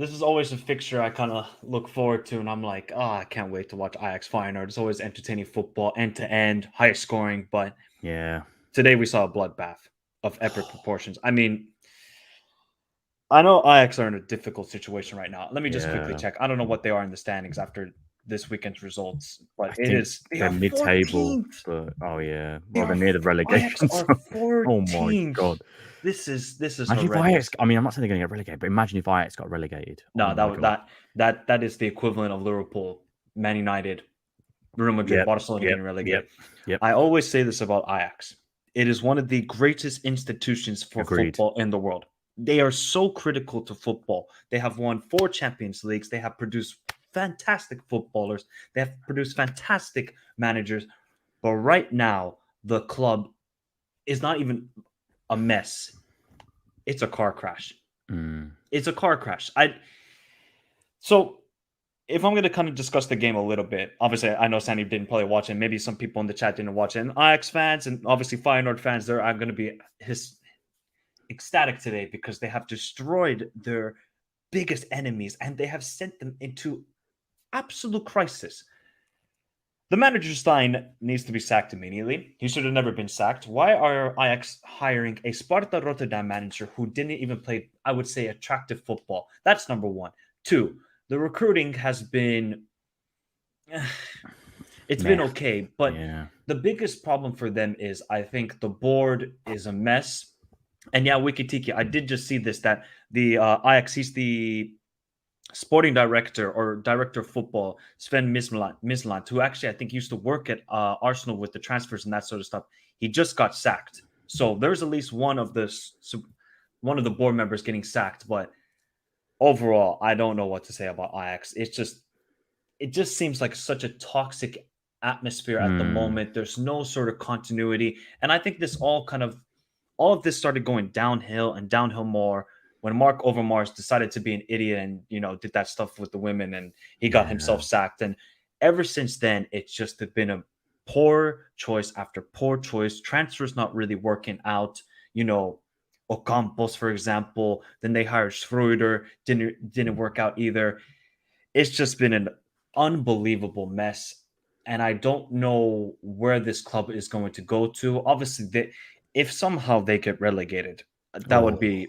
this is always a fixture I kind of look forward to, and I'm like, oh, I can't wait to watch Ajax Feyenoord. It's always entertaining football, end to end, high scoring. But Yeah. today we saw a bloodbath of epic proportions. I mean, I know Ajax are in a difficult situation right now. Let me just quickly Yeah. check. I don't know what they are in the standings after this weekend's results, but I it think is they they're are mid-table, 14th. but oh yeah, They well they're are near the Ajax relegation are zone. Oh my 14th. god! This is Imagine if Ajax. horrendous. I mean, I'm not saying they're going to get relegated, but imagine if Ajax got relegated. Oh No, my god! that is the equivalent of Liverpool, Man United, Real Madrid, Yep. Barcelona Yep. getting Yep. relegated. Yep. I always say this about Ajax. It is one of the greatest institutions for Agreed. football in the world. They are so critical to football. They have won 4 Champions Leagues. They have produced fantastic footballers. They have produced fantastic managers. But right now, the club is not even a mess. It's a car crash. Mm. It's a car crash. So if I'm going to kind of discuss the game a little bit, obviously I know Sandy didn't probably watch it. Maybe some people in the chat didn't watch it. And Ajax fans and obviously Feyenoord fans, they're going to be ecstatic today because they have destroyed their biggest enemies and they have sent them into absolute crisis. The manager Stein needs to be sacked immediately. He should have never been sacked. Why are Ajax hiring a Sparta Rotterdam manager who didn't even play, I would say, attractive football? That's number one. Two, the recruiting has been it's been Meh. okay, but Yeah. the biggest problem for them is I think the board is a mess. And yeah, Wikitiki, I did just see this that the Ajax, he's the sporting director or director of football, Sven Mislant, who actually I think used to work at Arsenal with the transfers and that sort of stuff. He just got sacked. So there's at least one of the board members getting sacked. But overall, I don't know what to say about Ajax. It just seems like such a toxic atmosphere at the Mm. moment. There's no sort of continuity, and I think all of this started going downhill and downhill more when Mark Overmars decided to be an idiot and did that stuff with the women and he got himself Yeah. sacked. And ever since then, it's just been a poor choice after poor choice. Transfers not really working out. You know, Ocampos, for example. Then they hired Schroeder, didn't work out either. It's just been an unbelievable mess. And I don't know where this club is going to go to. Obviously, if somehow they get relegated, that would Oh. be,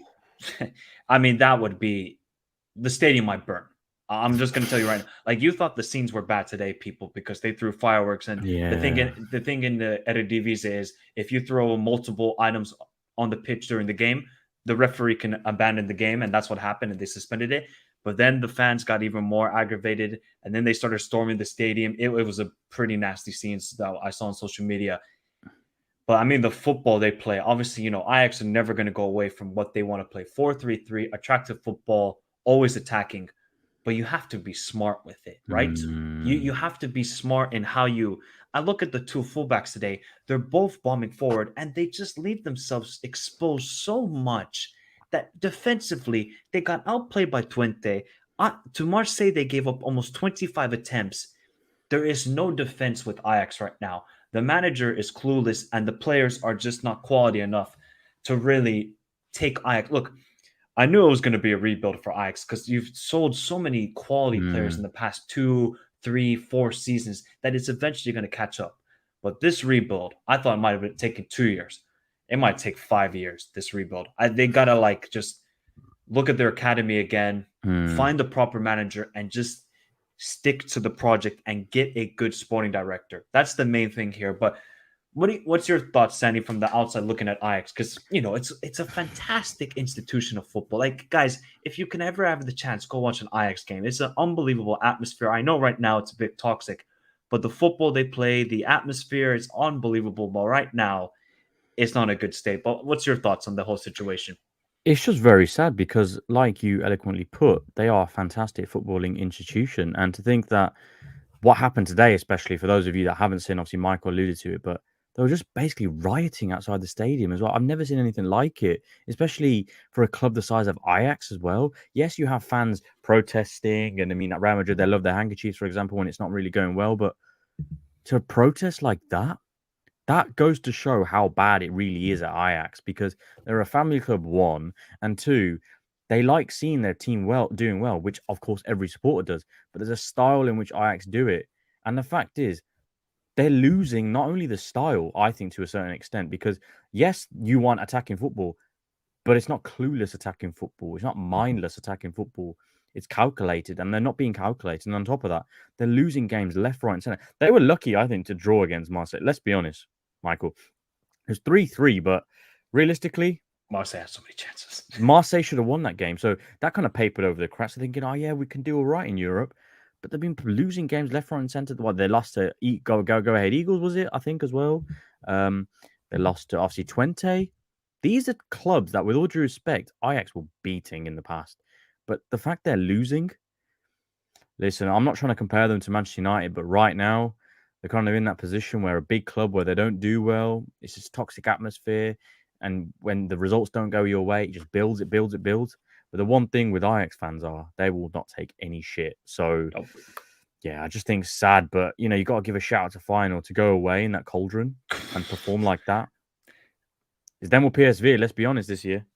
I mean, that would be the stadium might burn. I'm just going to tell you right now. Like you thought the scenes were bad today, people, because they threw fireworks. And Yeah. the thing in the Eredivisie is if you throw multiple items on the pitch during the game, the referee can abandon the game, and that's what happened, and they suspended it. But then the fans got even more aggravated, and then they started storming the stadium. It was a pretty nasty scenes that I saw on social media. But I mean, the football they play, obviously, Ajax are never going to go away from what they want to play 4-3-3, attractive football, always attacking. But you have to be smart with it, right? You Mm. have to be smart in how you. I look at the two fullbacks today, they're both bombing forward, and they just leave themselves exposed so much that defensively they got outplayed by Twente. To Marseille, they gave up almost 25 attempts. There is no defense with Ajax right now. The manager is clueless, and the players are just not quality enough to really take Ajax. Look, I knew it was going to be a rebuild for Ajax because you've sold so many quality players in Mm. the past 2, 3, 4 seasons that it's eventually going to catch up. But this rebuild, I thought it might have been taken 2 years. It might take 5 years. This rebuild, they gotta just look at their academy again, Mm. find the proper manager, and just stick to the project and get a good sporting director. That's the main thing here. But what's your thoughts, Sandy, from the outside looking at Ajax? Because it's a fantastic institution of football. Like, guys, if you can ever have the chance, go watch an Ajax game. It's an unbelievable atmosphere. I know right now it's a bit toxic, but the football they play, the atmosphere is unbelievable. But right now, it's not a good state. But what's your thoughts on the whole situation? It's just very sad because, like you eloquently put, they are a fantastic footballing institution. And to think that what happened today, especially for those of you that haven't seen, obviously Michael alluded to it, but they were just basically rioting outside the stadium as well. I've never seen anything like it, especially for a club the size of Ajax as well. Yes, you have fans protesting, and I mean, at Real Madrid, they love their handkerchiefs, for example, when it's not really going well. But to protest like that goes to show how bad it really is at Ajax because they're a family club, one, and two, they like seeing their team doing well, which of course every supporter does. But there's a style in which Ajax do it, and the fact is, they're losing not only the style, I think, to a certain extent, because yes, you want attacking football, but it's not clueless attacking football. It's not mindless attacking football. It's calculated, and they're not being calculated. And on top of that, they're losing games left, right, and center. They were lucky, I think, to draw against Marseille. Let's be honest, Michael. It was 3-3, but realistically, Marseille had so many chances. Marseille should have won that game. So that kind of papered over the cracks. They're thinking, oh, yeah, we can do all right in Europe. But they've been losing games left, right, and center. Well, they lost to Go Ahead Eagles, was it? I think as well. They lost to obviously Twente. These are clubs that, with all due respect, Ajax were beating in the past. But the fact they're losing, listen, I'm not trying to compare them to Manchester United, but right now they're kind of in that position where a big club where they don't do well, it's just toxic atmosphere. And when the results don't go your way, it just builds, it builds, it builds. But the one thing with Ajax fans are they will not take any shit. So, yeah, I just think it's sad. But, you got to give a shout out to Feyenoord to go away in that cauldron and perform like that. It's them or PSV, let's be honest, this year.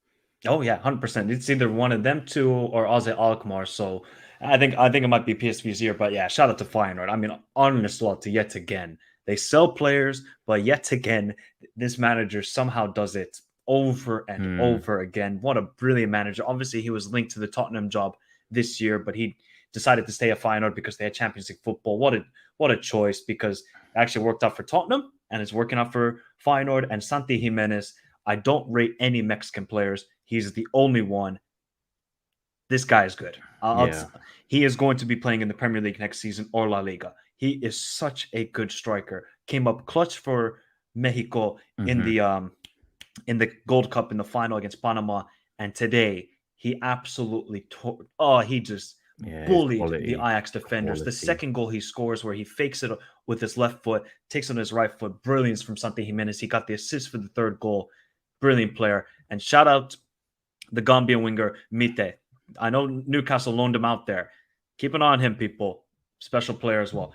Oh yeah, 100%. It's either one of them two or AZ Alkmaar. So I think it might be PSV's year. But yeah, shout out to Feyenoord. I mean, Arne Slot to yet again. They sell players, but yet again, this manager somehow does it over and over again. What a brilliant manager. Obviously, he was linked to the Tottenham job this year, but he decided to stay at Feyenoord because they had Champions League football. What a choice, because it actually worked out for Tottenham and it's working out for Feyenoord. And Santi Jimenez, I don't rate any Mexican players. He's the only one. This guy is good. He is going to be playing in the Premier League next season or La Liga. He is such a good striker. Came up clutch for Mexico in the Gold Cup in the final against Panama, and today he absolutely he just bullied the Ajax defenders. The second goal he scores, where he fakes it with his left foot, takes on his right foot. Brilliance from Santi Jimenez. He got the assist for the third goal. Brilliant player. And shout out the Gambian winger, Mite. I know Newcastle loaned him out there. Keep an eye on him, people. Special player as well.